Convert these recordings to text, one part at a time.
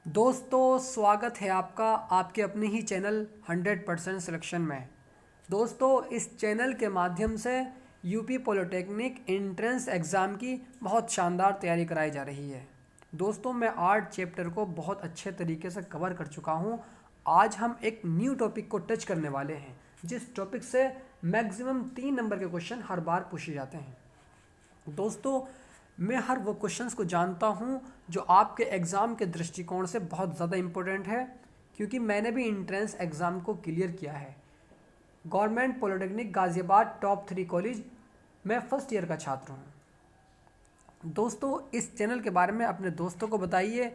दोस्तों स्वागत है आपका आपके अपने ही चैनल 100% सिलेक्शन में। दोस्तों इस चैनल के माध्यम से यूपी पॉलिटेक्निक एंट्रेंस एग्ज़ाम की बहुत शानदार तैयारी कराई जा रही है। दोस्तों मैं आर्ट चैप्टर को बहुत अच्छे तरीके से कवर कर चुका हूं। आज हम एक न्यू टॉपिक को टच करने वाले हैं, जिस टॉपिक से मैक्सिमम 3 नंबर के क्वेश्चन हर बार पूछे जाते हैं। दोस्तों मैं हर वो क्वेश्चंस को जानता हूँ जो आपके एग्ज़ाम के दृष्टिकोण से बहुत ज़्यादा इम्पोर्टेंट है, क्योंकि मैंने भी एंट्रेंस एग्ज़ाम को क्लियर किया है। Government polytechnic Ghaziabad top 3 college मैं फर्स्ट ईयर का छात्र हूँ। दोस्तों इस चैनल के बारे में अपने दोस्तों को बताइए,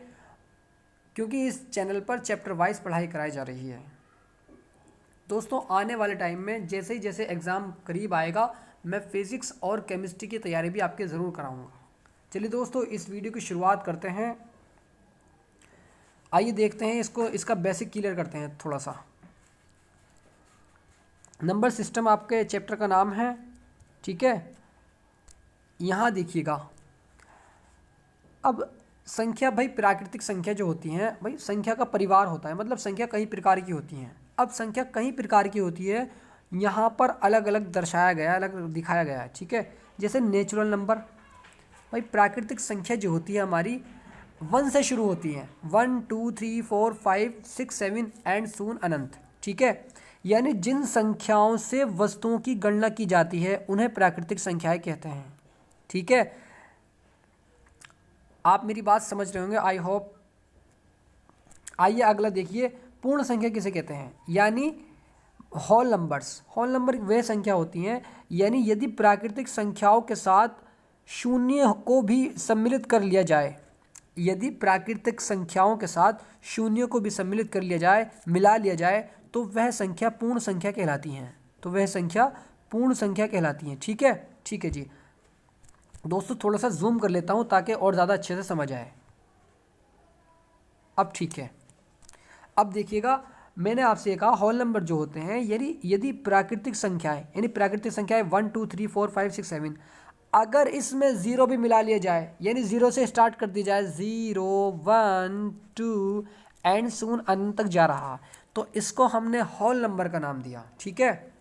क्योंकि इस चैनल पर चैप्टर वाइज पढ़ाई कराई जा रही है। दोस्तों आने वाले टाइम में जैसे ही एग्ज़ाम करीब आएगा, मैं फिज़िक्स और केमिस्ट्री की तैयारी भी आपके ज़रूर कराऊंगा। चलिए दोस्तों इस वीडियो की शुरुआत करते हैं। आइए देखते हैं इसका बेसिक क्लियर करते हैं थोड़ा सा। नंबर सिस्टम आपके चैप्टर का नाम है, ठीक है। यहाँ देखिएगा, अब संख्या भाई प्राकृतिक संख्या जो होती हैं भाई संख्या का परिवार होता है, मतलब संख्या कई प्रकार की होती हैं। अब संख्या कई प्रकार की होती है, यहाँ पर अलग अलग दर्शाया गया, अलग दिखाया गया है, ठीक है। जैसे नेचुरल नंबर, भाई प्राकृतिक संख्या जो होती है हमारी 1 से शुरू होती है, 1 2 3 4 5 6 7 एंड सून अनंत, ठीक है। यानी जिन संख्याओं से वस्तुओं की गणना की जाती है उन्हें प्राकृतिक संख्याएं कहते हैं, ठीक है। आप मेरी बात समझ रहे होंगे, आई होप। आइए अगला देखिए, पूर्ण संख्या किसे कहते हैं, यानी होल नंबर्स। होल नंबर वे संख्या होती हैं, यानी यदि प्राकृतिक संख्याओं के साथ शून्य को भी सम्मिलित कर लिया जाए, यदि प्राकृतिक संख्याओं के साथ शून्य को भी सम्मिलित कर लिया जाए, मिला लिया जाए, तो वह संख्या पूर्ण संख्या कहलाती हैं। तो वह संख्या पूर्ण संख्या कहलाती हैं, ठीक है। ठीक है जी दोस्तों, थोड़ा सा जूम कर लेता हूं ताकि और ज़्यादा अच्छे से समझ आए। अब ठीक है, अब देखिएगा, मैंने आपसे कहा होल नंबर जो होते हैं, यदि प्राकृतिक संख्याएं, यानी प्राकृतिक संख्याएं 1 2 3 4 5 6 7, अगर इसमें 0 भी मिला लिया जाए, यानी 0 से स्टार्ट कर दी जाए, 0 1 2 एंड सून अनंत तक जा रहा, तो इसको हमने होल नंबर का नाम दिया, ठीक है।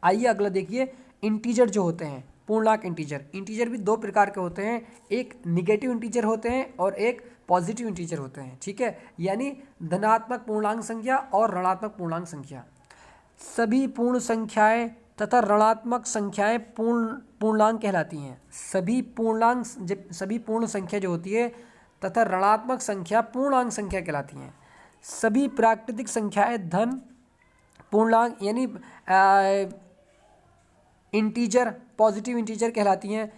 आइए अगला देखिए, इंटीजर जो होते हैं, पूर्णांक इंटीजर। इंटीजर भी 2 प्रकार के होते हैं, एक निगेटिव इंटीजर होते हैं और एक पॉजिटिव इंटीजर होते हैं, ठीक है। यानी धनात्मक पूर्णांक संख्या और ऋणात्मक पूर्णांक संख्या। सभी पूर्ण संख्याएं तथा ऋणात्मक संख्याएं पूर्णांक कहलाती हैं। सभी पूर्ण संख्या जो होती है तथा ऋणात्मक संख्या पूर्णांक संख्या कहलाती हैं। सभी प्राकृतिक संख्याएं धन पूर्णांक यानी इंटीजर पॉजिटिव इंटीजर कहलाती हैं,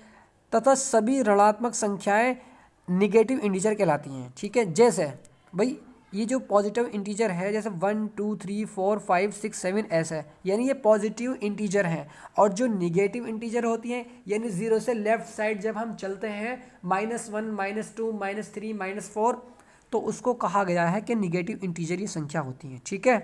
तथा सभी ऋणात्मक संख्याएं निगेटिव इंटीजर कहलाती हैं, ठीक है। जैसे भाई ये जो पॉजिटिव इंटीजर है, जैसे 1 2 3 4 5 6 7 ऐसा है, यानी ये पॉजिटिव इंटीजर हैं। और जो निगेटिव इंटीजर होती हैं, यानी 0 से लेफ्ट साइड जब हम चलते हैं, -1 -2 -3 -4, तो उसको कहा गया है कि निगेटिव इंटीजर ये संख्या होती हैं, ठीक है।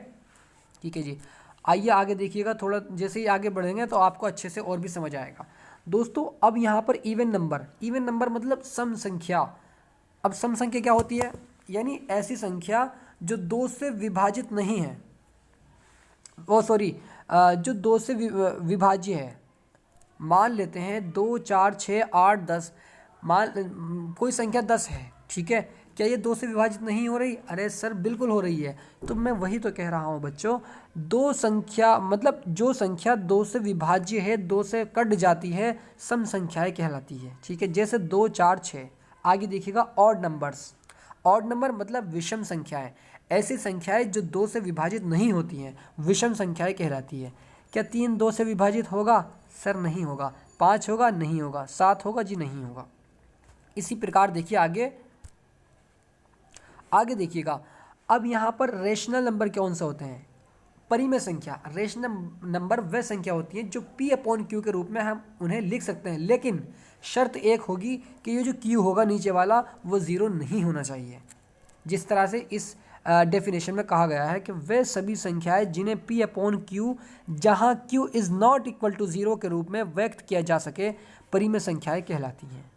ठीक है जी, आइए आगे देखिएगा। थोड़ा जैसे ही आगे बढ़ेंगे तो आपको अच्छे से और भी समझ आएगा। दोस्तों अब यहाँ पर इवन नंबर मतलब सम संख्या। अब सम संख्या क्या होती है, यानी ऐसी संख्या जो 2 से विभाजित नहीं है, जो 2 से विभाज्य है। मान लेते हैं 2 4 6 8 10, कोई संख्या 10 है, ठीक है। क्या ये 2 से विभाजित नहीं हो रही? अरे सर बिल्कुल हो रही है। तो मैं वही तो कह रहा हूँ बच्चों, जो संख्या 2 से विभाज्य है, 2 से कट जाती है, सम संख्याएं कहलाती है, ठीक है। जैसे 2 4 6। आगे देखिएगा, ऑड नंबर मतलब विषम संख्याएं। ऐसी संख्याएं जो 2 से विभाजित नहीं होती हैं, विषम संख्याएं कहलाती है। क्या 3 2 से विभाजित होगा? सर नहीं होगा। 5 होगा? नहीं होगा। 7 होगा? जी नहीं होगा। इसी प्रकार देखिए आगे देखिएगा। अब यहाँ पर रेशनल नंबर कौन से होते हैं? परिमेय संख्या। रेशनल नंबर वह संख्या होती है जो P/Q के रूप में हम उन्हें लिख सकते हैं, लेकिन शर्त एक होगी कि ये जो Q होगा नीचे वाला, वो 0 नहीं होना चाहिए। जिस तरह से इस डेफिनेशन में कहा गया है कि वे सभी संख्याएं जिन्हें P/Q जहाँ Q is not equal to 0 के रूप में व्यक्त किया जा सके, परिमेय संख्याएं कहलाती हैं,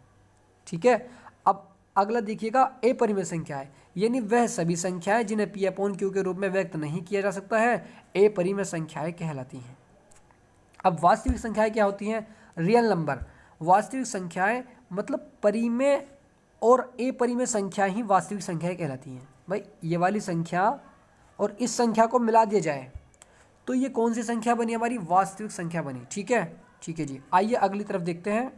ठीक है। अब अगला देखिएगा अपरिमेय संख्या है, यानी वह सभी संख्याएं जिन्हें P अपॉन Q के रूप में व्यक्त नहीं किया जा सकता है अपरिमेय संख्याएं कहलाती हैं। अब वास्तविक संख्याएं क्या होती हैं? Real number. वास्तविक संख्याएं मतलब परिमेय और अपरिमेय संख्या ही वास्तविक संख्याएं कहलाती हैं। भाई ये वाली संख्या और इस संख्या को मिला दिया जाए तो ये कौन सी संख्या बनी? हमारी वास्तविक संख्या बनी। ठीक है, ठीक है जी। आइए अगली तरफ देखते हैं।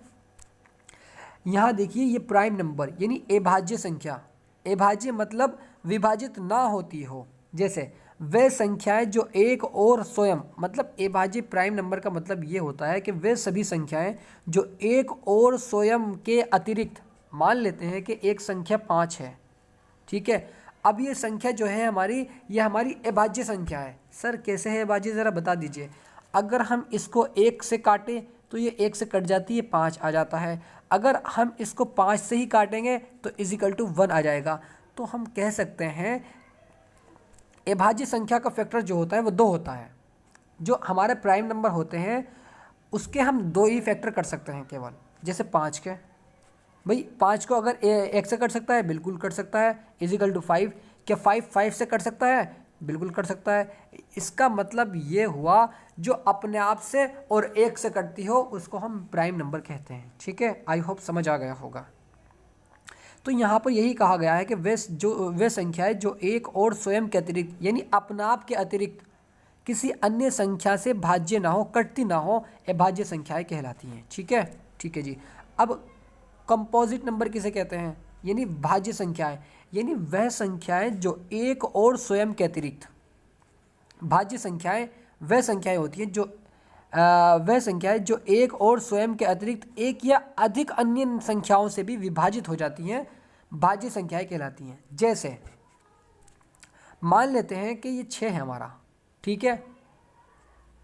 यहाँ देखिए ये प्राइम नंबर यानी अभाज्य संख्या। अभाज्य मतलब विभाजित ना होती हो। जैसे वे संख्याएं जो एक और स्वयं, मतलब अभाज्य प्राइम नंबर का मतलब ये होता है कि वे सभी संख्याएं जो एक और स्वयं के अतिरिक्त, मान लेते हैं कि एक संख्या 5 है, ठीक है। अब ये संख्या जो है हमारी, ये हमारी अभाज्य संख्या है। सर कैसे है अभाज्य, ज़रा बता दीजिए। अगर हम इसको 1 से काटें तो ये 1 से कट जाती है, 5 आ जाता है। अगर हम इसको 5 से ही काटेंगे तो इजिकल टू 1 आ जाएगा। तो हम कह सकते हैं अभाज्य संख्या का फैक्टर जो होता है वो 2 होता है। जो हमारे प्राइम नंबर होते हैं उसके हम 2 ही फैक्टर कर सकते हैं केवल। जैसे 5 के, भाई 5 को अगर 1 से कट सकता है, बिल्कुल कट सकता है, इजिकल टू 5। क्या 5 से कट सकता है? बिल्कुल कट सकता है। इसका मतलब ये हुआ जो अपने आप से और 1 से कटती हो उसको हम प्राइम नंबर कहते हैं। ठीक है, आई होप समझ आ गया होगा। तो यहाँ पर यही कहा गया है कि वे संख्याएं जो एक और स्वयं के अतिरिक्त यानी अपने आप के अतिरिक्त किसी अन्य संख्या से भाज्य ना हो, कटती ना हो, अभाज्य संख्याएं कहलाती हैं। ठीक है, ठीक है जी। अब कंपोजिट नंबर किसे कहते हैं? यानी भाज्य संख्याएं, यानी वह संख्याएं जो एक और स्वयं के अतिरिक्त, भाज्य संख्याएं वह संख्याएं होती हैं जो वह संख्याएं जो एक और स्वयं के अतिरिक्त एक या अधिक अन्य संख्याओं से भी विभाजित हो जाती हैं, भाज्य संख्याएं कहलाती हैं। जैसे मान लेते हैं कि ये 6 है हमारा, ठीक है।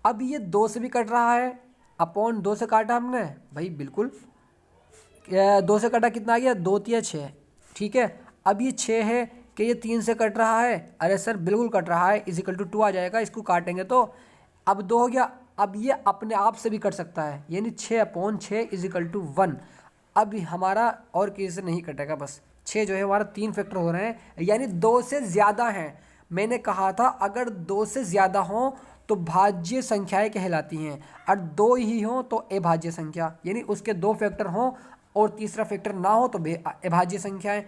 अब ये 2 से भी कट रहा है, अपॉन 2 से काटा हमने, भाई बिल्कुल 2 से कटा कितना आ गया? 2 तिया 6, ठीक है। अब ये 6 है कि ये 3 से कट रहा है, अरे सर बिल्कुल कट रहा है, इजिकल टू 2 आ जाएगा। इसको काटेंगे तो अब 2 हो गया। अब ये अपने आप से भी कट सकता है, यानी 6/6 इजिकल टू 1। अब हमारा और किसी से नहीं कटेगा, बस 6 जो है हमारा 3 फैक्टर हो रहे हैं, यानी 2 से ज़्यादा हैं। मैंने कहा था अगर 2 से ज़्यादा हों तो भाज्य संख्याएं कहलाती हैं, और 2 ही हों तो अभाज्य संख्या, यानी उसके 2 फैक्टर हों और तीसरा फैक्टर ना हो तो अभाज्य संख्याएं।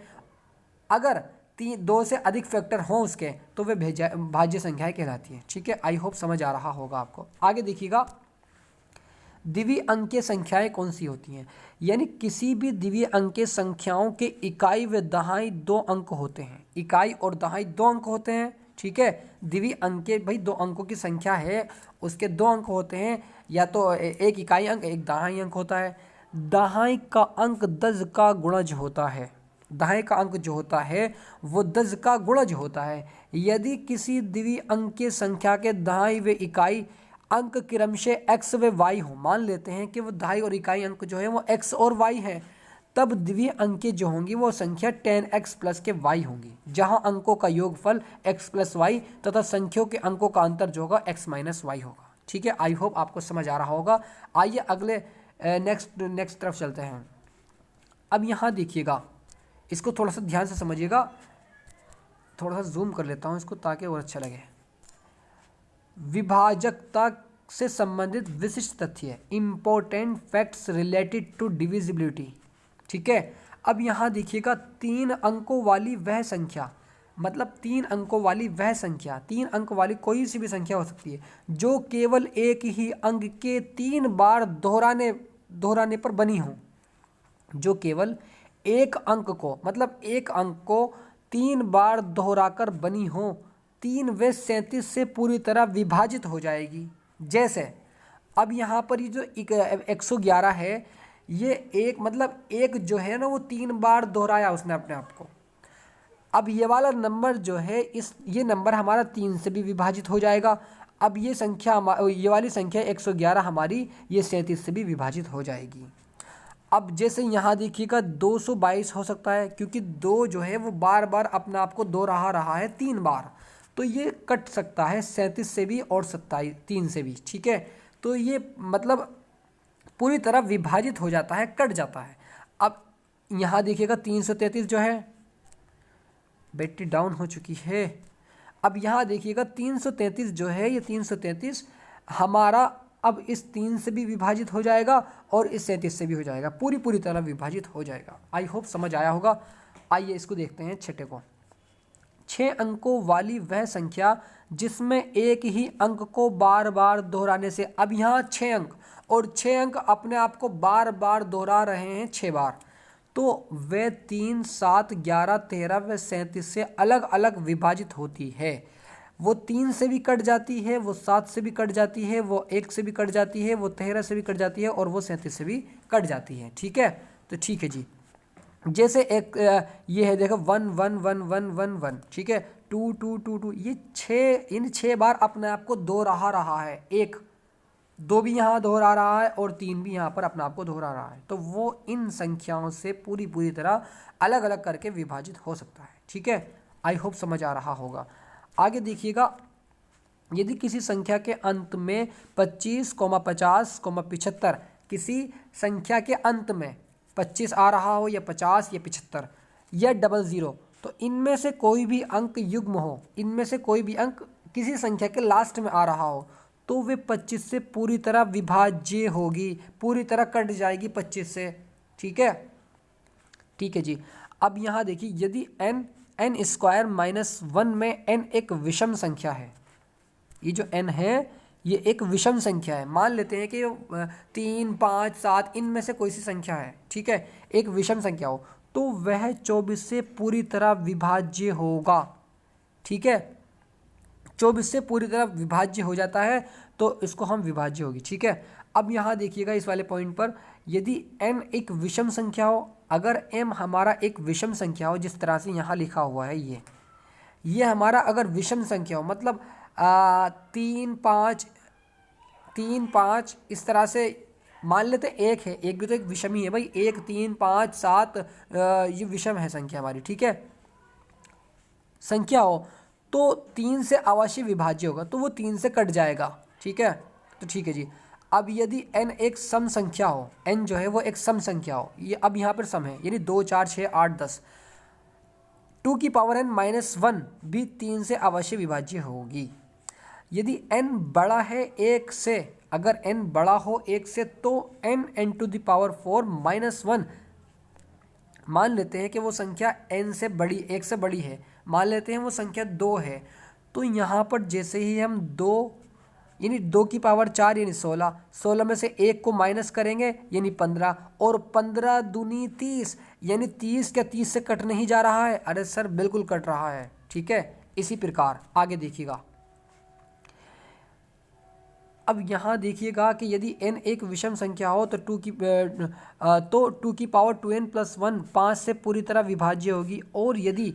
अगर 2 से अधिक फैक्टर हों उसके तो वे भाज्य संख्याएं कहलाती हैं। ठीक है, आई होप समझ आ रहा होगा आपको। आगे देखिएगा, द्वितीय अंकीय संख्याएं कौन सी होती हैं? यानी किसी भी द्वितीय अंकीय संख्याओं के इकाई व दहाई 2 अंक होते हैं। इकाई और दहाई 2 अंक होते हैं, ठीक है। द्वितीय अंकीय भाई 2 अंकों की संख्या है, उसके 2 अंक होते हैं, या तो एक इकाई अंक एक दहाई अंक होता है। दहाई का अंक 10 का गुणज होता है। दहाई का अंक जो होता है वो 10 का गुणज होता है। यदि किसी द्वितीय अंकीय संख्या के दहाई व इकाई अंक क्रमशः x व y हो, मान लेते हैं कि वो दहाई और इकाई अंक जो है वो x और y है, तब द्वितीय अंकीय जो होंगी वो संख्या 10x प्लस के y होंगी, जहां अंकों का योगफल x प्लस y तथा संख्याओं के अंकों का अंतर जो होगा x माइनस y होगा। ठीक है, आई होप आपको समझ आ रहा होगा। आइए अगले नेक्स्ट तरफ चलते हैं। अब यहाँ देखिएगा, इसको थोड़ा सा ध्यान से समझिएगा, थोड़ा सा जूम कर लेता हूँ इसको ताकि और अच्छा लगे। विभाजकता से संबंधित विशिष्ट तथ्य, important facts related to divisibility. ठीक है, अब यहाँ देखिएगा 3 अंकों वाली वह संख्या, मतलब 3 अंकों वाली वह संख्या, 3 अंक वाली कोई सी भी संख्या हो सकती है जो केवल एक ही अंक के 3 बार दोहराने पर बनी हो। जो केवल एक अंक को, मतलब एक अंक को 3 बार दोहराकर बनी हो, 3 व 37 से पूरी तरह विभाजित हो जाएगी। जैसे अब यहाँ पर ये जो 111 है, ये एक मतलब एक जो है ना वो 3 बार दोहराया उसने अपने आप को। अब ये वाला नंबर जो है ये नंबर हमारा 3 से भी विभाजित हो जाएगा। अब ये वाली संख्या 111 हमारी ये 37 से भी विभाजित हो जाएगी। अब जैसे यहाँ देखिएगा 222 हो सकता है, क्योंकि 2 जो है वो बार बार अपने आप को दोहरा रहा है 3 बार, तो ये कट सकता है 37 से भी और 3 से भी। ठीक है, तो ये मतलब पूरी तरह विभाजित हो जाता है, कट जाता है। अब यहाँ देखिएगा 333 जो है, बैटरी डाउन हो चुकी है। अब यहाँ देखिएगा 333 जो है, ये 333 हमारा अब इस 3 से भी विभाजित हो जाएगा और इस 37 से भी हो जाएगा, पूरी तरह विभाजित हो जाएगा। आई होप समझ आया होगा। आइए इसको देखते हैं छठे को। 6 अंकों वाली वह संख्या जिसमें एक ही अंक को बार बार दोहराने से, अब यहाँ 6 अंक और 6 अंक अपने आप को बार बार दोहरा रहे हैं 6 बार, तो वे 3, 7, 11, 13 व 37 से अलग अलग विभाजित होती है। वो 3 से भी कट जाती है, वो 7 से भी कट जाती है, वो 1 से भी कट जाती है, वो 13 से भी कट जाती है और वो 37 से भी कट जाती है। ठीक है, तो ठीक है जी। जैसे एक ये है देखो 1 1 1 1 1 1, ठीक है, 2 2 2 2, ये 6 बार अपने आप को दोहरा रहा है। 1 2 भी यहाँ दोहरा रहा है और 3 भी यहाँ पर अपने आप को दोहरा रहा है, तो वो इन संख्याओं से पूरी तरह अलग अलग करके विभाजित हो सकता है। ठीक है, आई होप समझ आ रहा होगा। आगे देखिएगा, यदि किसी संख्या के अंत में 25, 50, 75, किसी संख्या के अंत में 25 आ रहा हो या 50 या 75 या 00, तो इनमें से कोई भी अंक युग्म हो, इनमें से कोई भी अंक किसी संख्या के लास्ट में आ रहा हो, तो वे 25 से पूरी तरह विभाज्य होगी, पूरी तरह कट जाएगी 25 से। ठीक है, ठीक है जी। अब यहाँ देखिए, यदि n स्क्वायर माइनस 1 में n एक विषम संख्या है, ये जो n है ये एक विषम संख्या है, मान लेते हैं कि 3, 5, 7 इनमें से कोई सी संख्या है, ठीक है, एक विषम संख्या हो, तो वह 24 से पूरी तरह विभाज्य होगा। ठीक है, 24 से पूरी तरह विभाज्य हो जाता है, तो इसको हम विभाज्य होगी। ठीक है, अब यहाँ देखिएगा इस वाले पॉइंट पर, यदि n एक विषम संख्या हो, अगर m हमारा एक विषम संख्या हो, जिस तरह से यहाँ लिखा हुआ है ये हमारा अगर विषम संख्या हो, मतलब 3 5 इस तरह से मान लेते, एक है, एक भी तो एक विषम ही है भाई, 1 3 5 7 ये विषम है संख्या हमारी। ठीक है, संख्या हो तो 3 से अवश्य विभाज्य होगा, तो वो 3 से कट जाएगा। ठीक है, तो ठीक है जी। अब यदि n एक सम संख्या हो, n जो है वो एक सम संख्या हो, ये अब यहाँ पर सम है, यानी 2 4 6 8 10, 2 की पावर n माइनस 1 भी 3 से अवश्य विभाज्य होगी। यदि n बड़ा है 1 से, अगर n बड़ा हो 1 से, तो n to the power 4 minus 1, मान लेते हैं कि वो संख्या n से बड़ी, 1 से बड़ी है, मान लेते हैं वो संख्या 2 है, तो यहाँ पर जैसे ही हम 2 यानी 2 की पावर 4 यानी 16, 16 में से 1 को माइनस करेंगे यानी 15, और 15 दूनी 30, यानी 30 क्या 30 से कट नहीं जा रहा है? अरे सर बिल्कुल कट रहा है। ठीक है, इसी प्रकार आगे देखिएगा। अब यहाँ देखिएगा कि यदि n एक विषम संख्या हो तो 2 की पावर 2n प्लस 1 5 से पूरी तरह विभाज्य होगी, और यदि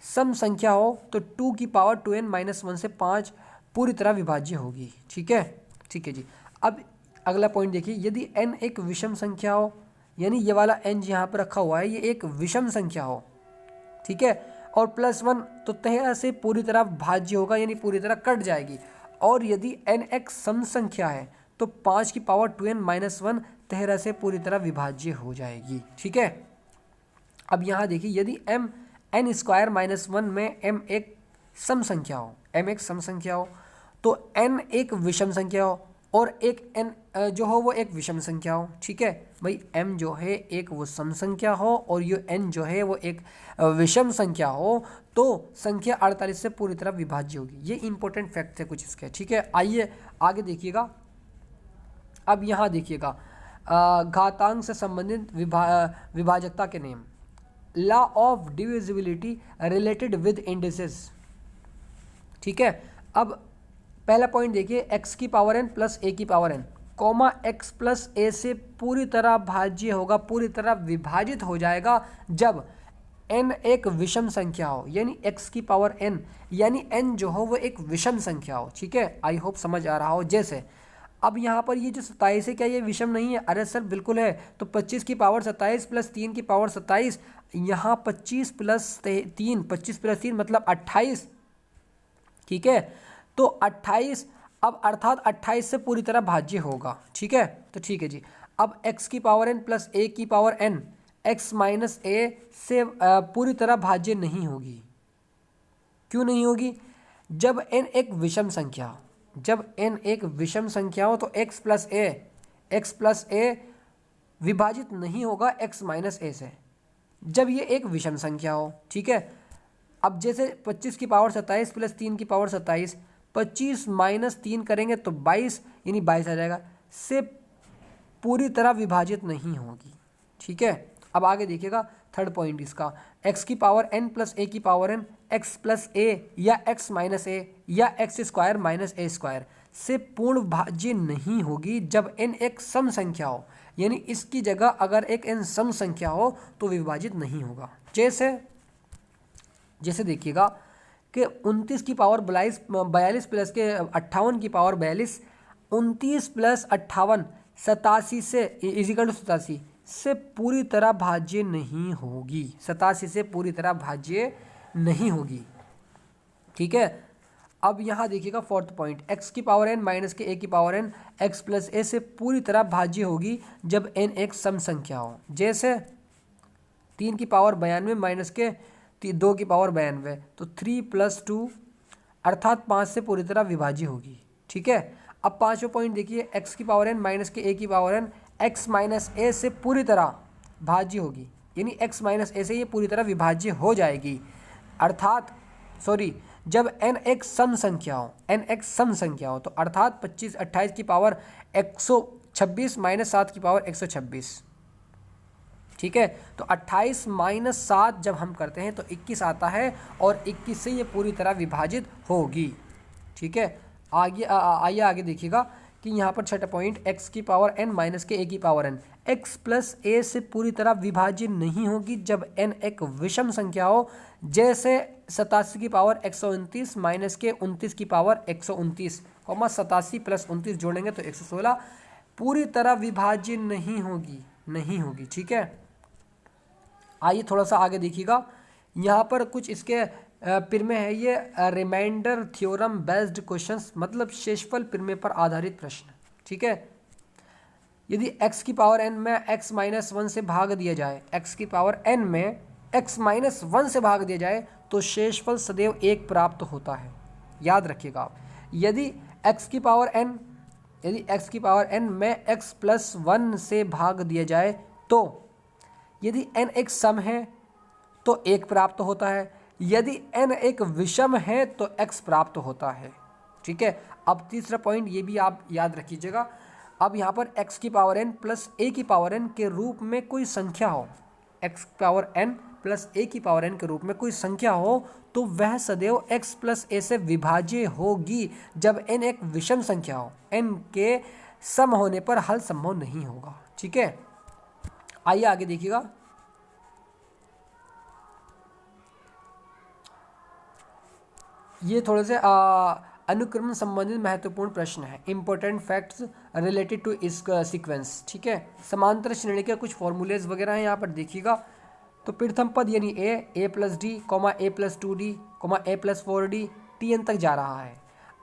सम संख्या हो तो 2 की पावर 2n माइनस 1 से 5 पूरी तरह विभाज्य होगी। ठीक है, ठीक है जी। अब अगला पॉइंट देखिए, यदि n एक विषम संख्या हो, यानी ये वाला n यहाँ पर रखा हुआ है ये एक विषम संख्या हो, ठीक है, और प्लस 1 तो 13 से पूरी तरह भाज्य होगा, यानी पूरी तरह कट जाएगी, और यदि n एक सम संख्या है तो 5 की पावर 2n माइनस 1 13 से पूरी तरह विभाज्य हो जाएगी। ठीक है, अब यहाँ देखिए, यदि n स्क्वायर माइनस 1 में m एक सम संख्या हो, m एक सम संख्या हो, तो n एक विषम संख्या हो और एक n जो हो वो एक विषम संख्या हो। ठीक है भाई, m जो है एक वो सम संख्या हो और ये n जो है वो एक विषम संख्या हो, तो संख्या 48 से पूरी तरह विभाज्य होगी। ये इंपॉर्टेंट फैक्ट है कुछ इसके। ठीक है, आइए आगे देखिएगा। अब यहाँ देखिएगा घातांक से संबंधित विभाजकता के नियम, law of divisibility related with indices. ठीक है, अब पहला पॉइंट देखिए, x की पावर n प्लस a की power n comma x plus a से पूरी तरह भाज्य होगा, पूरी तरह विभाजित हो जाएगा जब n एक विषम संख्या हो, यानी x की पावर n, यानी n जो हो वो एक विषम संख्या हो। ठीक है, आई होप समझ आ रहा हो। जैसे अब यहाँ पर ये जो 27 है, क्या ये विषम नहीं है? अरे सर बिल्कुल है। तो 25 की पावर 27 प्लस 3 की पावर 27, यहाँ 25 प्लस 3 मतलब 28। ठीक है, तो 28, अब अर्थात 28 से पूरी तरह भाज्य होगा। ठीक है, तो ठीक है जी। अब x की पावर n प्लस a की पावर n, x माइनस ए से पूरी तरह भाज्य नहीं होगी। क्यों नहीं होगी? जब n एक विषम संख्या हो, जब n एक विषम संख्या हो तो x प्लस ए विभाजित नहीं होगा x माइनस ए से, जब ये एक विषम संख्या हो। ठीक है, अब जैसे 25 की पावर 27 प्लस 3 की पावर 27, 25 माइनस 3 करेंगे तो 22, यानी 22 आ जाएगा, से पूरी तरह विभाजित नहीं होगी। ठीक है, अब आगे देखिएगा थर्ड पॉइंट इसका, x की पावर n प्लस ए की पावर n, x प्लस ए या x माइनस ए या x स्क्वायर माइनस ए स्क्वायर से पूर्ण भाज्य नहीं होगी जब n एक सम संख्या हो, यानी इसकी जगह अगर एक n सम संख्या हो तो विभाजित नहीं होगा। जैसे देखिएगा कि 29 की पावर 42 प्लस के 58 की पावर 42, 29 प्लस 58 87 से इजिकल टू 87 से पूरी तरह भाज्य नहीं होगी, 87 से पूरी तरह भाज्य नहीं होगी। ठीक है, अब यहाँ देखिएगा फोर्थ पॉइंट, x की पावर n माइनस के a की पावर n x प्लस ए से पूरी तरह भाज्य होगी जब n एक सम संख्या हो। जैसे 3 की पावर 92 माइनस के 2 की पावर 92, तो 3 प्लस 2 अर्थात 5 से पूरी तरह विभाज्य होगी। ठीक है, अब पाँचवें पॉइंट देखिए, x की पावर n माइनस के a की पावर n x माइनस ए से पूरी तरह भाज्य होगी, यानी x माइनस ए से ये पूरी तरह विभाज्य हो जाएगी, अर्थात जब n एक सम संख्या हो, n एक सम संख्या हो तो अर्थात 28 की पावर 126 माइनस 7 की पावर 126। ठीक है, तो 28 माइनस 7 जब हम करते हैं तो 21 आता है और 21 से ये पूरी तरह विभाजित होगी। ठीक है, आइए आगे देखिएगा कि यहाँ पर छठा पॉइंट, x की पावर n माइनस के a की पावर n x प्लस ए से पूरी तरह विभाज्य नहीं होगी जब n एक विषम संख्या हो। जैसे 87 की पावर 129 माइनस के 29 की पावर 129, 87 प्लस 29 जोड़ेंगे तो 116, पूरी तरह विभाज्य नहीं होगी। ठीक है, आइए थोड़ा सा आगे देखिएगा, यहाँ पर कुछ इसके प्रमेय है, ये रिमाइंडर थ्योरम बेस्ड क्वेश्चंस, मतलब शेषफल प्रमेय पर आधारित प्रश्न। ठीक है, यदि x की पावर n में x माइनस 1 से भाग दिया जाए, x की पावर n में x माइनस 1 से भाग दिया जाए तो शेषफल सदैव 1 प्राप्त होता है। याद रखिएगा आप, यदि x की पावर n में x प्लस 1 से भाग दिया जाए तो यदि n एक सम है तो 1 प्राप्त होता है, यदि n एक विषम है तो x प्राप्त होता है। ठीक है, अब तीसरा पॉइंट ये भी आप याद रखिएगा, अब यहाँ पर x की पावर n प्लस a की पावर n के रूप में कोई संख्या हो, x power n plus a की पावर n के रूप में कोई संख्या हो तो वह सदैव x प्लस a से विभाज्य होगी जब n एक विषम संख्या हो, n के सम होने पर हल संभव नहीं होगा। ठीक है, आइए आगे देखिएगा, ये थोड़े से अनुक्रम संबंधित महत्वपूर्ण प्रश्न है, इंपॉर्टेंट फैक्ट्स रिलेटेड टू इस सीक्वेंस। ठीक है, समांतर श्रेणी के कुछ फॉर्मूलेज वगैरह हैं यहाँ पर देखिएगा। तो प्रथम पद यानी a plus D, a plus 2d, a plus 4d, tn तक जा रहा है।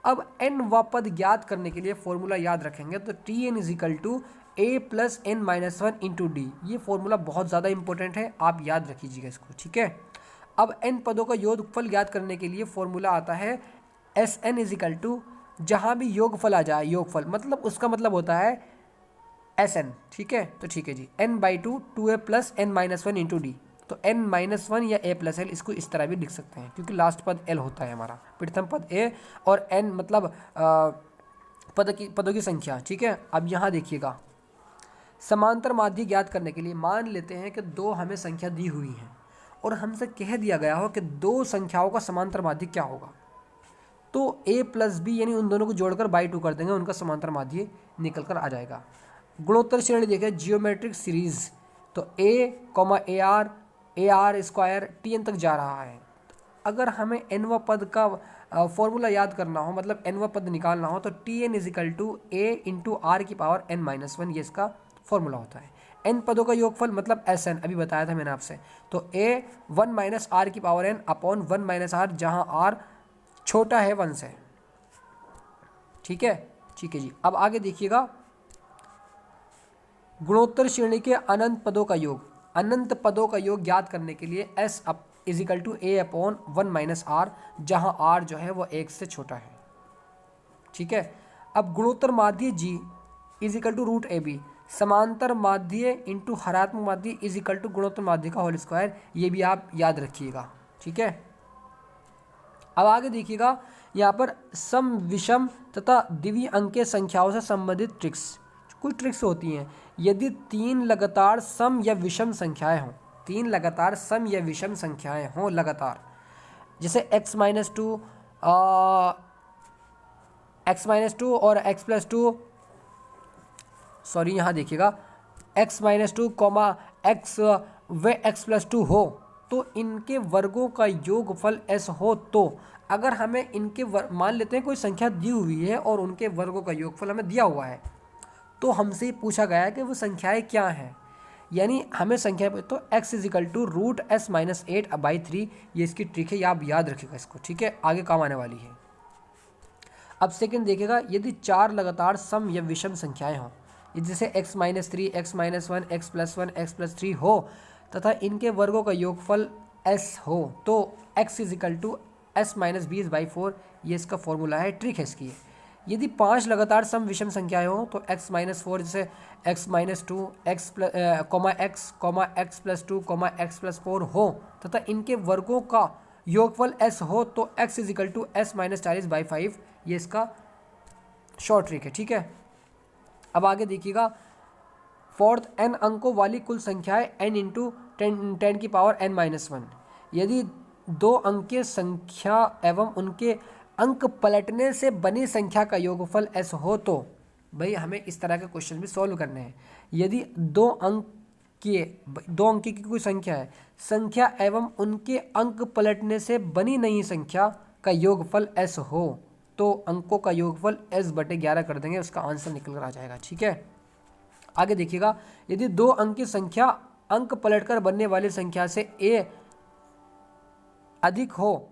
अब n व पद ज्ञात करने के लिए फॉर्मूला याद रखेंगे तो tn is equal to a plus n minus 1 into D. ये फॉर्मूला बहुत ज़्यादा इंपॉर्टेंट है, आप याद रखिएगा इसको। ठीक है, अब n पदों का योगफल ज्ञात करने के लिए फॉर्मूला आता है Sn इज इक्वल टू, जहाँ भी योगफल आ जाए, योगफल मतलब उसका मतलब होता है Sn। ठीक है, तो ठीक है जी, n/2 2a plus n minus 1 into D, तो n माइनस 1 या a प्लस l, इसको इस तरह भी लिख सकते हैं क्योंकि लास्ट पद l होता है हमारा, प्रथम पद a और n मतलब पदों की संख्या। ठीक है, अब यहाँ देखिएगा, समांतर माध्य ज्ञात करने के लिए मान लेते हैं कि दो हमें संख्या दी हुई है और हमसे कह दिया गया हो कि दो संख्याओं का समांतर माध्य क्या होगा, तो a प्लस b यानी उन दोनों को जोड़कर बाई 2 कर देंगे, उनका समांतर माध्य निकल कर आ जाएगा। गुणोत्तर श्रेणी देखें, जियोमेट्रिक सीरीज, तो a, ar स्क्वायर tn तक जा रहा है। अगर हमें nवा पद का फॉर्मूला याद करना हो, मतलब nवा पद निकालना हो, तो tn is equal to a into R की पावर n माइनस 1, ये इसका फॉर्मूला होता है। n पदों का योगफल मतलब Sn, अभी बताया था मैंने आपसे, तो a 1 माइनस आर की power n upon 1 minus R, जहाँ r छोटा है 1 से। ठीक है जी, अब आगे देखिएगा, गुणोत्तर श्रेणी के अनंत पदों का योग, अनंत पदों का योग ज्ञात करने के लिए s is equal to a upon 1 minus R, जहाँ r जो है वो 1 से छोटा है। ठीक है। अब गुणोत्तर माध्य g is equal to root A B, समांतर माध्य इंटू हरात्मक माध्य इज इक्वल टू गुणोत्तर माध्य का होल स्क्वायर, ये भी आप याद रखिएगा। ठीक है। अब आगे देखिएगा, यहाँ पर सम विषम तथा द्वितीय अंकीय संख्याओं से संबंधित ट्रिक्स, कुछ ट्रिक्स होती हैं। यदि 3 लगातार सम या विषम संख्याएं हों, 3 लगातार सम या विषम संख्याएं हों लगातार, जैसे x-2 और x+2, सॉरी यहाँ देखिएगा x-2, x व x+2 हो, तो इनके वर्गों का योगफल s हो। तो अगर हमें इनके मान लेते हैं कोई संख्या दी हुई है और उनके वर्गों का योगफल हमें दिया हुआ है, तो हमसे पूछा गया है कि वो संख्याएं क्या हैं, यानी हमें संख्या तो x is equal to root s minus 8/3, ये इसकी ट्रिक है, ये आप याद रखिएगा इसको। ठीक है, आगे काम आने वाली है। अब सेकंड देखिएगा, यदि 4 लगातार सम या विषम संख्याएं हों, जैसे x-3, x-1, x+1, x+3 हो तथा इनके वर्गों का योगफल s हो, तो x is equal to s-20/4, ये इसका फॉर्मूला है, ट्रिक है इसकी। यदि 5 लगातार सम विषम संख्याएं हो तो x-4, जैसे x-2, x, x+2, x+4 हो तथा इनके वर्गों का योगफल s हो, तो x is equal to s-40/5, ये इसका शॉर्ट ट्रिक है। ठीक है। अब आगे देखिएगा, फोर्थ n अंकों वाली कुल संख्याएं n इंटू 10 की पावर n-1, यदि 2 अंकीय संख्या एवं उनके अंक पलटने से बनी संख्या का योगफल s हो, तो भाई हमें इस तरह के क्वेश्चन भी सॉल्व करने हैं। यदि 2 अंकी की कोई संख्या एवं उनके अंक पलटने से बनी नई संख्या का योगफल s हो, तो अंकों का योगफल s/11 कर देंगे, उसका आंसर निकल कर आ जाएगा। ठीक है। आगे देखिएगा, यदि 2 अंकी संख्या अंक पलटकर बनने वाली संख्या से a अधिक हो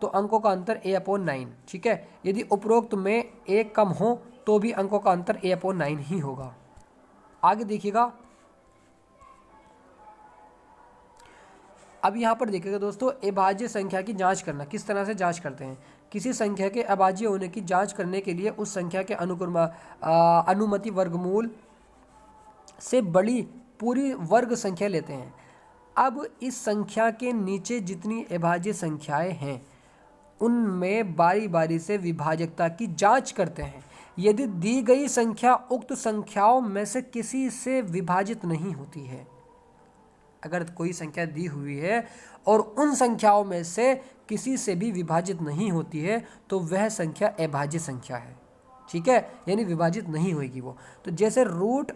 तो अंकों का अंतर a/9। ठीक है। यदि उपरोक्त में a कम हो तो भी अंकों का अंतर a/9 ही होगा। आगे देखिएगा, अब यहाँ पर देखिएगा दोस्तों, अभाज्य संख्या की जांच करना, किस तरह से जांच करते हैं। किसी संख्या के अभाज्य होने की जांच करने के लिए उस संख्या के अनुमति वर्गमूल से बड़ी पूरी वर्ग संख्या लेते हैं। अब इस संख्या के नीचे जितनी अभाज्य संख्याएं हैं उनमें बारी बारी से विभाजकता की जांच करते हैं। यदि दी गई संख्या उक्त संख्याओं में से किसी से विभाजित नहीं होती है, अगर कोई संख्या दी हुई है और उन संख्याओं में से किसी से भी विभाजित नहीं होती है, तो वह संख्या अभाज्य संख्या है। ठीक है, यानी विभाजित नहीं होगी वो। तो जैसे root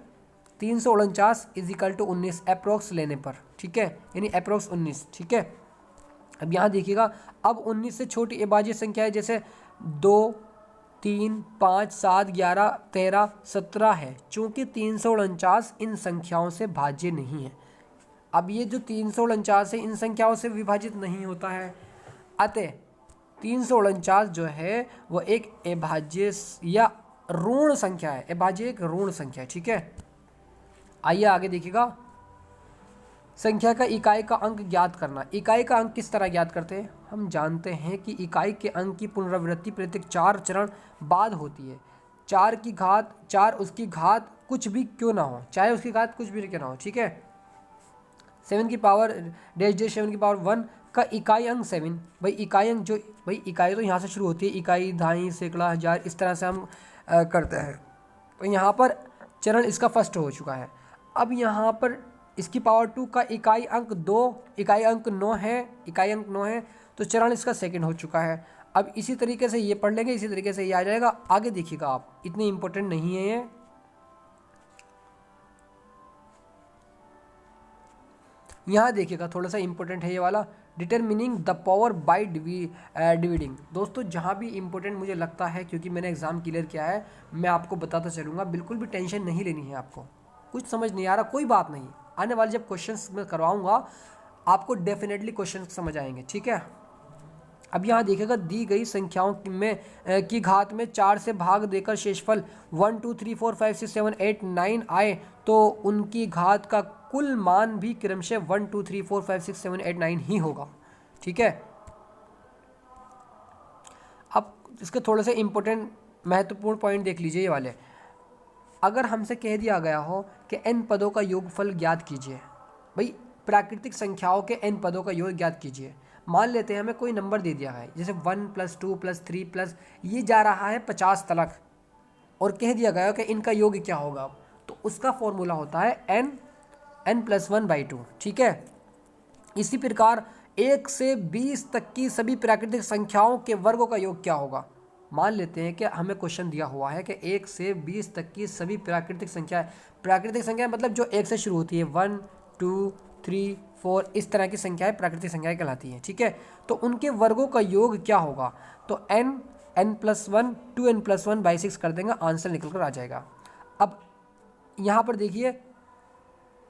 349 is equal to 19 approx लेने पर, ठीक है, यानी अप्रोक्स 19। ठीक है। अब यहाँ देखिएगा, अब 19 से छोटी अभाज्य संख्या है, जैसे 2, 3, 5, 7, 11, 13, 17 है। चूँकि 349 इन संख्याओं से भाज्य नहीं है। अब ये जो 349 है इन संख्याओं से विभाजित नहीं होता है, अतः 349 जो है वो एक अभाज्य या ऋण संख्या है। अभाज्य एक ऋण संख्या है। ठीक है। आइए आगे देखिएगा, संख्या का इकाई का अंक ज्ञात करना। इकाई का अंक किस तरह ज्ञात करते हैं? हम जानते हैं कि इकाई के अंक की पुनरावृत्ति प्रत्येक 4 चरण बाद होती है। 4 की घात 4 उसकी घात कुछ भी क्यों ना हो, चाहे उसकी घात कुछ भी क्यों ना हो। ठीक है। 7 की पावर -7 की पावर 1 का इकाई अंक 7। भाई इकाई अंक जो भाई इकाई तो यहाँ से शुरू होती है, इकाई, दहाई, सैकड़ा, हजार, इस तरह से हम करते हैं। तो यहाँ पर चरण इसका फर्स्ट हो चुका है। अब यहाँ पर इसकी पावर 2 का इकाई अंक 2, इकाई अंक 9 है, तो चरण इसका सेकंड हो चुका है। अब इसी तरीके से ये पढ़ लेंगे, इसी तरीके से ये आ जाएगा। आगे देखिएगा आप, इतनी इंपॉर्टेंट नहीं है ये। यहाँ देखिएगा, थोड़ा सा इंपॉर्टेंट है ये वाला, डिटरमिनिंग द पावर बाय डिविडिंग। दोस्तों जहाँ भी इंपॉर्टेंट मुझे लगता है, क्योंकि मैंने एग्जाम क्लियर किया है, मैं आपको बताता चलूँगा। बिल्कुल भी टेंशन नहीं लेनी है आपको। कुछ समझ नहीं आ रहा, कोई बात नहीं, आने वाले जब क्वेश्चंस मैं करवाऊंगा आपको डेफिनेटली क्वेश्चन समझ आएंगे। ठीक है। अब यहाँ देखिएगा, दी गई संख्याओं में की घात में 4 से भाग देकर शेषफल 1 2 3 4 5 6 7 8 9 आए तो उनकी घात का कुल मान भी क्रमशः 1 2 3 4 5 6 7 8 9 ही होगा। ठीक है, अब इसके थोड़े से इंपॉर्टेंट महत्वपूर्ण पॉइंट देख लीजिए ये वाले। अगर हमसे कह दिया गया हो कि n पदों का योगफल ज्ञात कीजिए, भाई प्राकृतिक संख्याओं के n पदों का योग ज्ञात कीजिए। मान लेते हैं हमें कोई नंबर दे दिया है, जैसे 1 + 2 + 3 प्लस ये जा रहा है 50 तक, और कह दिया गया कि इनका योग क्या होगा, तो उसका फॉर्मूला होता है n+1/2। ठीक है, इसी प्रकार 1 से 20 तक की सभी प्राकृतिक संख्याओं के वर्गों का योग क्या होगा। मान लेते हैं कि हमें क्वेश्चन दिया हुआ है कि 1 से 20 तक की सभी प्राकृतिक संख्या मतलब जो 1 से शुरू होती है, 1 2 3 4 इस तरह की संख्याएं प्राकृतिक संख्याएं कहलाती हैं। ठीक है, तो उनके वर्गों का योग क्या होगा, तो n+1 2n+1/6 कर देंगे, आंसर निकल कर आ जाएगा। अब यहाँ पर देखिए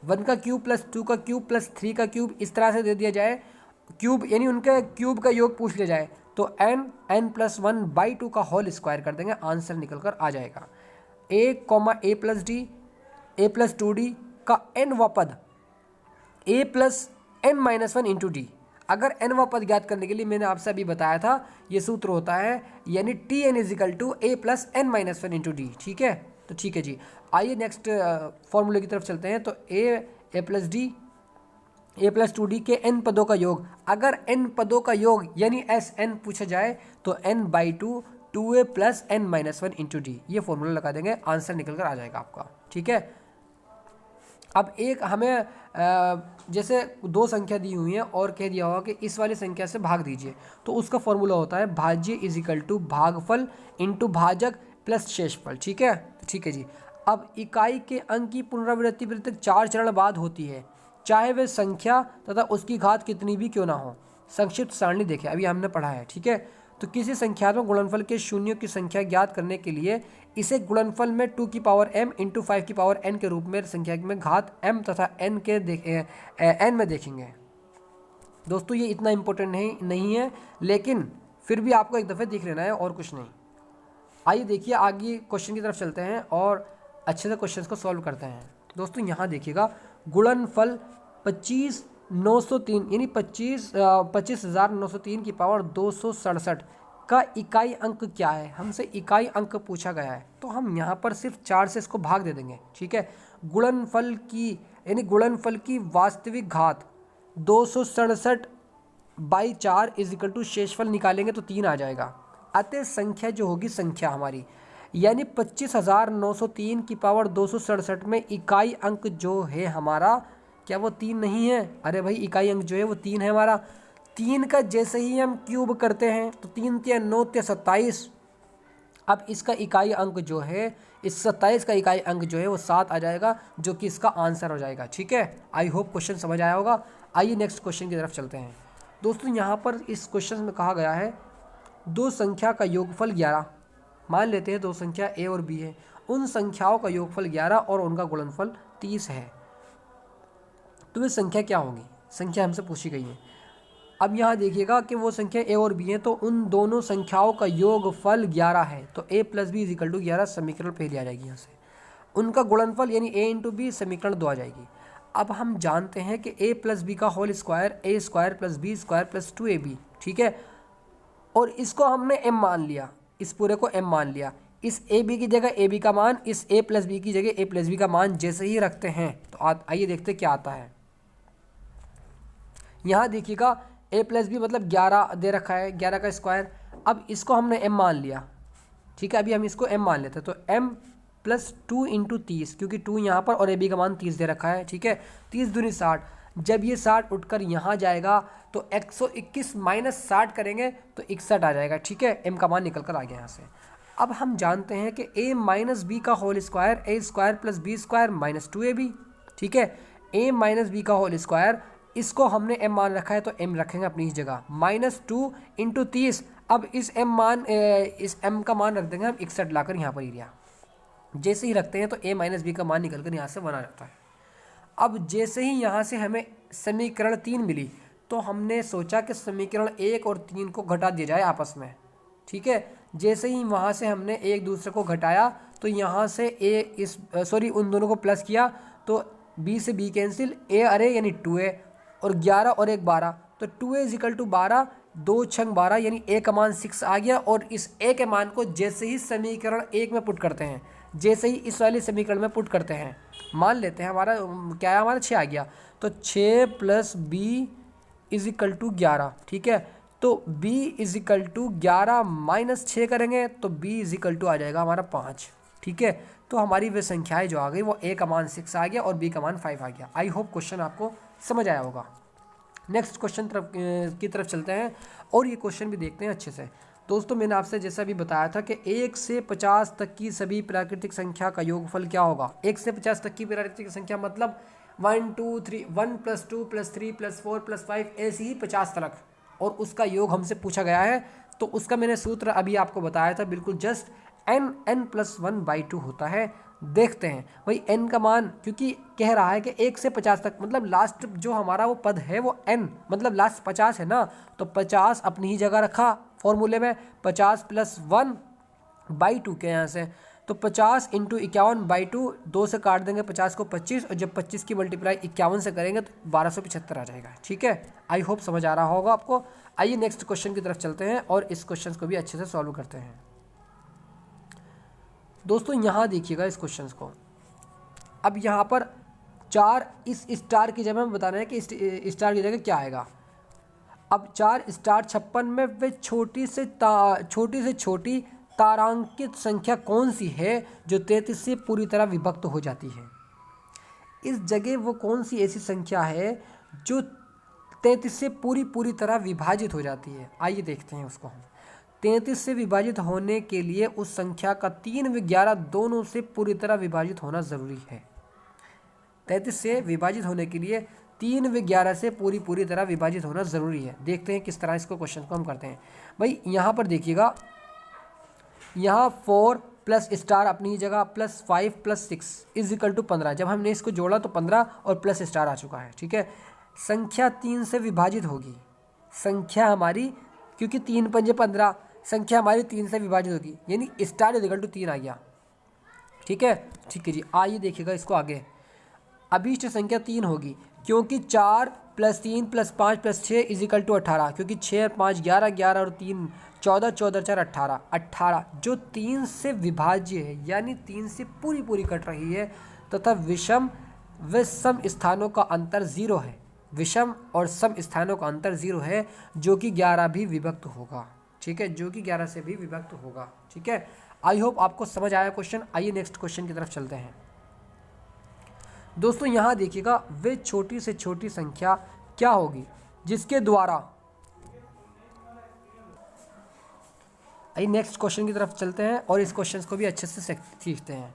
1 का क्यूब प्लस 2 का क्यूब प्लस 3 का क्यूब इस तरह से दे दिया जाए, क्यूब यानी उनके क्यूब का योग पूछ लिया जाए, तो n+1/2 का होल स्क्वायर कर देंगे, आंसर निकल कर आ जाएगा। a+d का n वां पद a+n-1 × d। अगर n वां पद ज्ञात करने के लिए मैंने आपसे अभी बताया था ये सूत्र होता है, यानी Tn = a+n-1 × d। ठीक है, तो ठीक है जी, आइए नेक्स्ट फॉर्मूले की तरफ चलते हैं। तो a+2d के n पदों का योग, अगर n पदों का योग यानी Sn पूछा जाए तो n/2 2a + n-1 × d, ये फॉर्मूला लगा देंगे, आंसर निकल कर आ जाएगा आपका। ठीक है, अब एक हमें जैसे दो संख्या दी हुई है और कह दिया होगा कि इस वाली संख्या से भाग दीजिए, तो उसका फॉर्मूला होता है भाज्य = भागफल × भाजक प्लस शेषफल। ठीक है, तो ठीक है जी। अब इकाई के अंक की पुनरावृत्ति प्रत्येक 4 चरण बाद होती है, चाहे वे संख्या तथा उसकी घात कितनी भी क्यों ना हो। संक्षिप्त सारणी देखें, अभी हमने पढ़ा है। ठीक है, तो किसी संख्यात्मक गुणनफल के शून्यों की संख्या ज्ञात करने के लिए इसे गुणनफल में 2m × 5n के रूप में संख्या में घात m तथा n में देखेंगे। दोस्तों ये इतना इम्पोर्टेंट नहीं है, लेकिन फिर भी आपको एक दफ़े देख लेना है और कुछ नहीं। आइए देखिए आगे क्वेश्चन की तरफ चलते हैं और अच्छे से क्वेश्चन को सॉल्व करते हैं। दोस्तों यहाँ देखिएगा, गुणनफल 25,903 यानी 25,903 की पावर 267 का इकाई अंक क्या है, हमसे इकाई अंक पूछा गया है, तो हम यहाँ पर सिर्फ 4 से इसको भाग दे देंगे। ठीक है, गुणनफल की वास्तविक घात 267/4 = शेषफल निकालेंगे तो 3 आ जाएगा। अतः संख्या जो होगी, संख्या हमारी यानी 25,903 की पावर 267 में इकाई अंक जो है हमारा, क्या वो 3 नहीं है? अरे भाई इकाई अंक जो है वो 3 है हमारा। 3 का जैसे ही हम क्यूब करते हैं तो 3 × 9 = 27। अब इसका इकाई अंक जो है, इस 27 का इकाई अंक जो है वो 7 आ जाएगा, जो कि इसका आंसर हो जाएगा। ठीक है, आई होप क्वेश्चन समझ आया होगा। आइए नेक्स्ट क्वेश्चन की तरफ चलते हैं। दोस्तों यहाँ पर इस क्वेश्चन में कहा गया है दो संख्या का योगफल 11। मान लेते हैं दो संख्या a और b है, उन संख्याओं का योगफल 11 और उनका गुणनफल 30 है, तो वे संख्या क्या होगी? संख्या हमसे पूछी गई है। अब यहाँ देखिएगा कि वो संख्या a और b है, तो उन दोनों संख्याओं का योगफल 11 है, तो a + b = 11 समीकरण पहले आ जाएगी यहाँ से। उनका गुणनफल यानी a × b समीकरण 2 आ जाएगी। अब हम जानते हैं कि a + b का whole square a² + b² + 2ab। ठीक है, और इसको हमने m मान लिया, इस पूरे को m मान लिया। इस ab की जगह ab का मान, इस a + b की जगह a + b का मान जैसे ही रखते हैं तो आइए देखते क्या आता है। यहाँ देखिएगा a + b मतलब 11 दे रखा है, 11 का स्क्वायर। अब इसको हमने m मान लिया। ठीक है, अभी हम इसको m मान लेते हैं, तो m + 2 × 30, क्योंकि 2 यहाँ पर और ab का मान 30 दे रखा है। ठीक है, 30 दूनी 60। जब ये 60 उठकर यहाँ जाएगा तो 121 - 60 करेंगे तो 61 आ जाएगा। ठीक है, m का मान निकल कर आ गया यहाँ से। अब हम जानते हैं कि a - b का whole square a² + b² - 2ab। ठीक है, a - b का होल स्क्वायर, इसको हमने m मान रखा है तो m रखेंगे अपनी जगह, -2 × 30। अब इस m का मान रख देंगे हम 61 लाकर यहाँ पर एरिया। जैसे ही रखते हैं तो a - b का मान निकल कर यहाँ से बना जाता है। अब जैसे ही यहाँ से हमें समीकरण 3 मिली तो हमने सोचा कि समीकरण 1 और 3 को घटा दिया जाए आपस में। ठीक है, जैसे ही वहाँ से हमने एक दूसरे को घटाया तो यहाँ से उन दोनों को प्लस किया तो बी से बी कैंसिल, ए अरे यानी 2a, और 11 और 1 12, तो 2a इजिकल टू 12, 2 छंग 12 यानी a का मान 6 आ गया। और इस a के मान को जैसे ही समीकरण 1 में पुट करते हैं, जैसे ही इस वाले समीकरण में पुट करते हैं, मान लेते हैं हमारा क्या है, हमारा 6 आ गया, तो 6 प्लस बी इजिकल टू 11, ठीक है। तो b इजिकल टू 11 माइनस 6 करेंगे तो b इजिकल टू आ जाएगा हमारा 5, ठीक है। तो हमारी वे संख्याएं जो आ गई वो a का मान 6 आ गया और b का मान 5 आ गया। आई होप क्वेश्चन आपको समझ आया होगा। नेक्स्ट क्वेश्चन की तरफ चलते हैं और ये क्वेश्चन भी देखते हैं अच्छे से। दोस्तों मैंने आपसे जैसा भी बताया था कि 1 से 50 तक की सभी प्राकृतिक संख्या का योगफल क्या होगा। 1 से 50 तक की प्राकृतिक संख्या मतलब 1 2 3 1 + 2 + 3 + 4 + 5 ऐसी ही 50 तक, और उसका योग हमसे पूछा गया है। तो उसका मैंने सूत्र अभी आपको बताया था, बिल्कुल जस्ट n+1/2 होता है। देखते हैं भाई n का मान, क्योंकि कह रहा है कि 1 से 50 तक मतलब लास्ट जो हमारा वो पद है वो n मतलब लास्ट 50 है ना, तो 50 अपनी ही जगह रखा फॉर्मूले में, 50 + 1/2 के यहाँ से, तो 50 × 51/2, 2 से काट देंगे 50 को 25, और जब 25 की मल्टीप्लाई 51 से करेंगे तो 1275 आ जाएगा, ठीक है। आई होप समझ आ रहा होगा आपको। आइए नेक्स्ट क्वेश्चन की तरफ चलते हैं और इस क्वेश्चन को भी अच्छे से सॉल्व करते हैं। दोस्तों यहाँ देखिएगा इस क्वेश्चन को। अब यहाँ पर 4 इस स्टार की जगह में बताना है कि स्टार की जगह क्या आएगा। अब 4 स्टार 56 में वे छोटी से छोटी तारांकित संख्या कौन सी है जो 33 से पूरी तरह विभक्त हो जाती है। इस जगह वो कौन सी ऐसी संख्या है जो 33 से पूरी तरह विभाजित हो जाती है। आइए देखते हैं उसको हम। 33 से विभाजित होने के लिए उस संख्या का 3 व 11 दोनों से पूरी तरह विभाजित होना ज़रूरी है। 33 से विभाजित होने के लिए 3 व 11 से पूरी तरह विभाजित होना ज़रूरी है। देखते हैं किस तरह इसको क्वेश्चन को हम करते हैं। भाई यहाँ पर देखिएगा, यहाँ 4 प्लस स्टार अपनी ही जगह प्लस 5 + 6 इजिकल टू 15। जब हमने इसको जोड़ा तो 15 और प्लस स्टार आ चुका है, ठीक है। संख्या 3 से विभाजित होगी, संख्या हमारी, क्योंकि 3 × 5 = 15, संख्या हमारी 3 से विभाजित होगी, यानी स्टार इजिकल टू 3 आ गया, ठीक है। ठीक है जी, आइए देखिएगा इसको आगे। अभीष्ट संख्या 3 होगी, क्योंकि 4 + 3 + 5 + 6 इजिकल टू 18, क्योंकि 6 + 5 = 11, 11 और 3 14, 14 4 18, 18 जो 3 से विभाज्य है, यानी 3 से पूरी कट रही है, तथा विषम व सम स्थानों का अंतर 0 है। विषम और सम स्थानों का अंतर 0 है, जो कि 11 भी विभक्त होगा, ठीक है, जो कि 11 से भी विभक्त होगा, ठीक है। आई होप आपको समझ आया क्वेश्चन। आइए नेक्स्ट क्वेश्चन की तरफ चलते हैं। दोस्तों यहाँ देखिएगा, वे छोटी से छोटी संख्या क्या होगी जिसके द्वारा, आइए नेक्स्ट क्वेश्चन की तरफ चलते हैं और इस क्वेश्चन को भी अच्छे से सीखते हैं।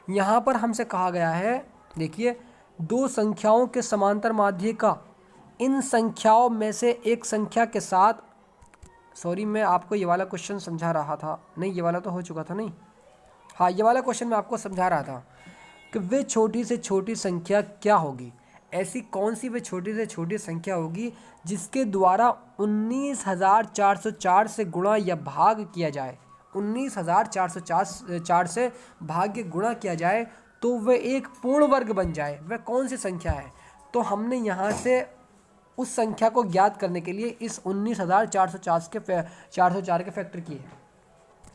यहाँ पर हमसे कहा गया है, देखिए, 2 संख्याओं के समांतर माध्य का इन संख्याओं में से एक संख्या के साथ, सॉरी मैं आपको ये वाला क्वेश्चन समझा रहा था, नहीं ये वाला तो हो चुका था, नहीं, हाँ ये वाला क्वेश्चन मैं आपको समझा रहा था कि वे छोटी से छोटी संख्या क्या होगी। ऐसी कौन सी वे छोटी से छोटी संख्या होगी जिसके द्वारा 19,404 से गुणा या भाग किया जाए, 19,404 से भाग के गुणा किया जाए तो वह एक पूर्ण वर्ग बन जाए। वह कौन सी संख्या है? तो हमने यहाँ से उस संख्या को ज्ञात करने के लिए इस 19,404 के फैक्टर किए हैं,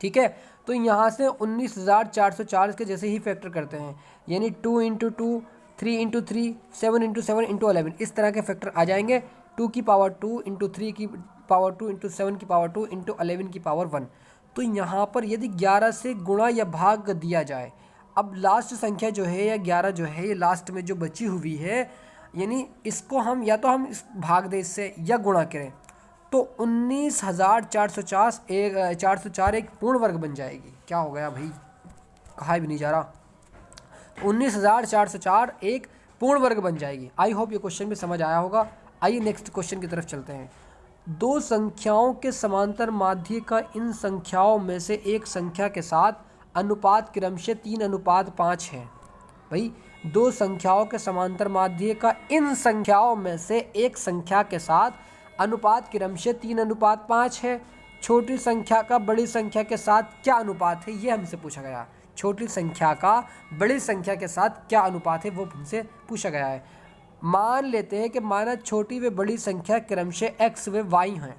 ठीक है। तो यहाँ से 19,404 के जैसे ही फैक्टर करते हैं, यानी 2 × 2, 3 × 3, 7 × 7 × 11, इस तरह के फैक्टर आ जाएंगे। 2 की पावर 2 × 3 की पावर 2 × 7 की पावर 2 × 11 की पावर 1। तो यहाँ पर यदि 11 से गुणा या भाग दिया जाए, अब लास्ट संख्या जो है या 11 जो है ये लास्ट में जो बची हुई है, यानी इसको हम या तो हम इस भाग दें इससे या गुणा करें, तो 19,404 एक पूर्ण वर्ग बन जाएगी। क्या हो गया भाई, कहा भी नहीं जा रहा, 19,404 एक पूर्ण वर्ग बन जाएगी। आई होप ये क्वेश्चन भी समझ आया होगा। आइए नेक्स्ट क्वेश्चन की तरफ चलते हैं। 2 संख्याओं के समांतर माध्य का इन संख्याओं में से एक संख्या के साथ अनुपात क्रमशः 3:5 है। भाई 2 संख्याओं के समांतर माध्य का इन संख्याओं में से एक संख्या के साथ अनुपात क्रमशः 3:5 है। छोटी संख्या का बड़ी संख्या के साथ क्या अनुपात है, ये हमसे पूछा गया। छोटी संख्या का बड़ी संख्या के साथ क्या अनुपात है वो हमसे पूछा गया है। मान लेते हैं कि माना छोटी व बड़ी संख्या क्रमशः x व y हैं,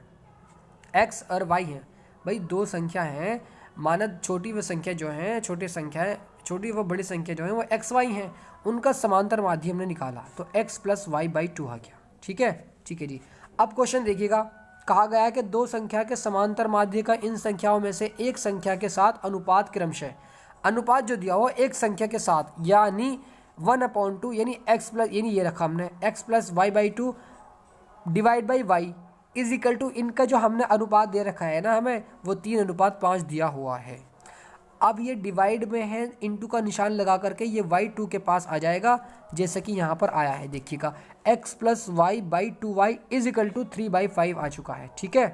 x और y हैं। भाई दो संख्या हैं, माना छोटी व संख्या जो है छोटी संख्या है, छोटी व बड़ी संख्या जो है वो x y हैं, उनका समांतर माध्य हमने निकाला तो x + y/2 आ गया। ठीक है जी। अब क्वेश्चन देखिएगा, कहा गया है कि दो संख्या के समांतर माध्य का इन संख्याओं में से एक संख्या के साथ अनुपात क्रमशः, अनुपात जो दिया हो एक संख्या के साथ यानी 1/2 यानी x प्लस यानी ये रखा हमने x + y/2 divide by y is equal to, इनका जो हमने अनुपात दे रखा है ना हमें वो 3:5 दिया हुआ है। अब ये डिवाइड में है, इनटू का निशान लगा करके ये y2 के पास आ जाएगा जैसे कि यहाँ पर आया है। देखिएगा x + y/2y is equal to 3/5 आ चुका है। ठीक है,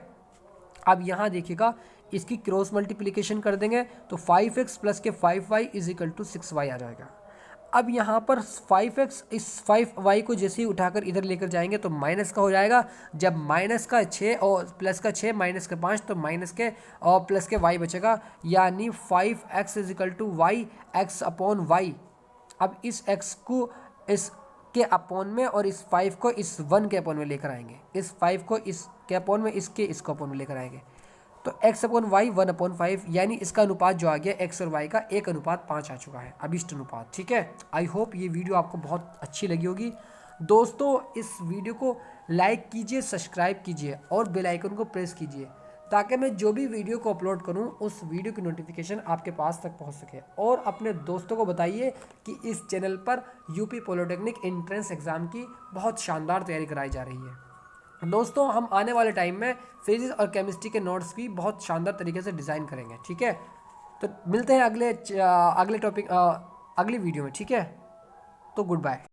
अब यहाँ देखिएगा इसकी क्रॉस मल्टीप्लिकेशन कर देंगे तो 5x + के 5y is equal to 6y आ जाएगा। अब यहाँ पर 5x इस 5y को जैसे ही उठाकर इधर लेकर जाएंगे तो माइनस का हो जाएगा। जब माइनस का 6 और प्लस का 6 माइनस का 5 तो माइनस के और प्लस के y बचेगा, यानी 5x is equal to y x/y। अब इस x को इस के अपॉन में और इस 5 को इस 1 के अपॉन में लेकर आएंगे, इस 5 को इस के अपॉन में इसको अपॉन में लेकर आएंगे तो x/y 1/5 यानी इसका अनुपात जो आ गया x और y का 1:5 आ चुका है, अभिष्ट अनुपात। ठीक है, आई होप ये वीडियो आपको बहुत अच्छी लगी होगी। दोस्तों इस वीडियो को लाइक कीजिए, सब्सक्राइब कीजिए और बेल आइकन को प्रेस कीजिए ताकि मैं जो भी वीडियो को अपलोड करूं उस वीडियो की नोटिफिकेशन आपके पास तक पहुंच सके। और अपने दोस्तों को बताइए कि इस चैनल पर यूपी पॉलिटेक्निक एंट्रेंस एग्ज़ाम की बहुत शानदार तैयारी कराई जा रही है। दोस्तों हम आने वाले टाइम में फिजिक्स और केमिस्ट्री के नोट्स भी बहुत शानदार तरीके से डिज़ाइन करेंगे। ठीक है, तो मिलते हैं अगले टॉपिक अगली वीडियो में। ठीक है, तो गुड बाय।